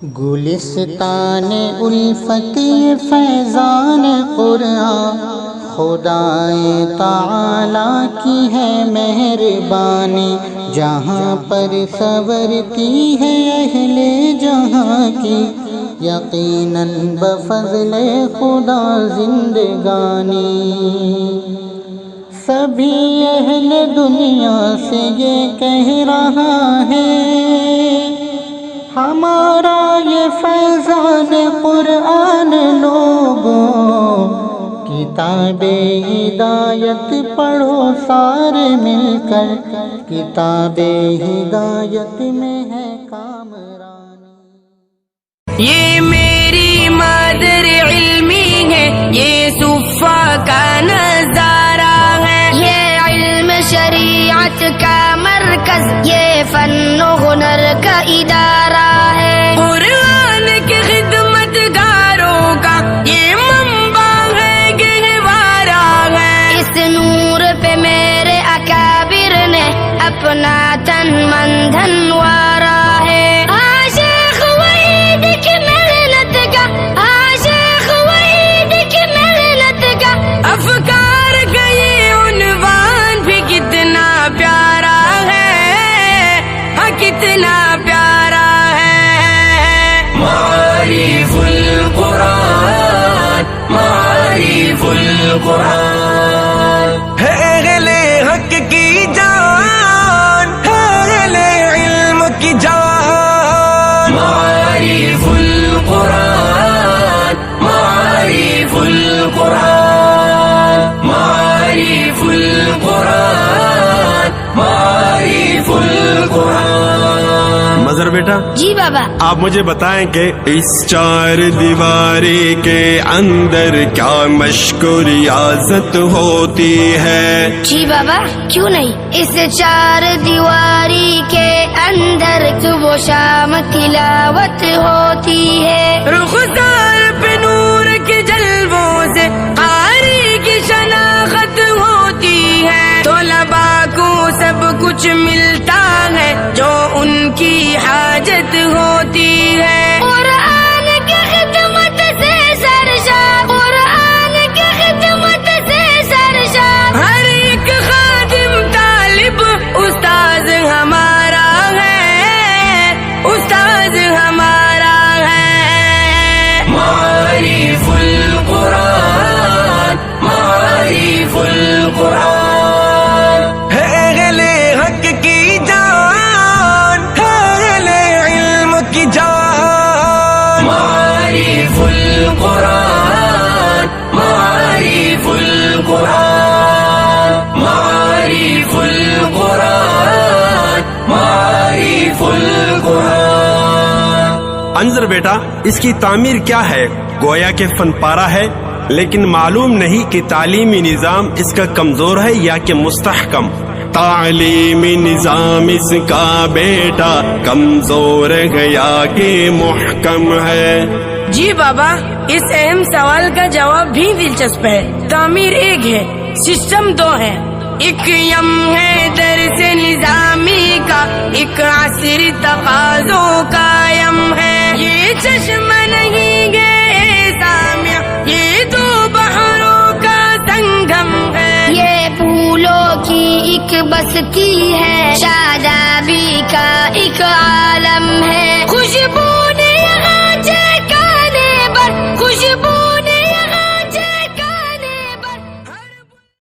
گلستان الفت فیضان قرآن خدائے تعالیٰ کی ہے مہربانی، جہاں پر سورتی ہے اہل جہاں کی، یقیناً بفضل خدا زندگانی۔ سبھی اہل دنیا سے یہ کہہ رہا ہے، ہمارا یہ فیضان قرآن لوگوں، کتاب ہدایت پڑھو سارے مل کر، کتاب ہدایت میں ہے کامرانی۔ یہ میری مادر علمی ہے، یہ صفا کا نظارہ ہے، یہ علم شریعت کا مرکز، یہ فن و ہنر کا ادارہ ہے، قرآن کی خدمت گاروں کا یہ منبع ہے، گہوارہ ہے، اس نور پہ میرے اکابر نے اپنا تن من دھن وارا ہے۔ افکار کا یہ عنوان بھی کتنا پیارا ہے، ہاں کتنا پیارا ہے۔ معارف القرآن، معارف القرآن ہے اہل حق کی جان، ہے اہل علم کی جان۔ معارف القرآن، معارف القرآن، معارف القرآن، معارف القرآن۔ مظہر بیٹا، جی بابا۔ آپ مجھے بتائیں کہ اس چار دیواری کے اندر کیا مشق و ریاضت ہوتی ہے؟ جی بابا، کیوں نہیں، اس چار دیواری کے اندر صبح و شام تلاوت ہوتی ہے، رخسار پہ نور کے جلووں سے قاری کی شناخت ہوتی ہے، طلباء کو سب کچھ ملتا ہے جو ان کی حاجت ہوتی ہے، قرآن کی خدمت سے سرشار، قرآن کی خدمت سے سرشار، ہر ایک خادم طالب استاذ ہمارا ہے، استاذ ہمارا ہے۔ معارف القرآن، معارف القرآن ہے اہل حق کی جان، ہے اہل علم کی جان۔ معارف القرآن، معارف القرآن، معارف القرآن، معارف القرآن۔ انظر بیٹا، اس کی تعمیر کیا ہے؟ گویا کہ فن پارہ ہے، لیکن معلوم نہیں کہ تعلیمی نظام اس کا کمزور ہے یا کہ مستحکم۔ تعلیمی نظام اس کا بیٹا کمزور ہے یا کہ محکم ہے؟ جی بابا، اس اہم سوال کا جواب بھی دلچسپ ہے۔ تعمیر ایک ہے، سسٹم دو ہے، ایک یم ہے درس نظامی کا، ایک عصری تقاضوں کا یم ہے، یہ چشمہ نہیں گے سامع، یہ دو بحروں کا سنگم ہے، یہ پھولوں کی ایک بستی ہے، شادابی کا ایک عالم ہے،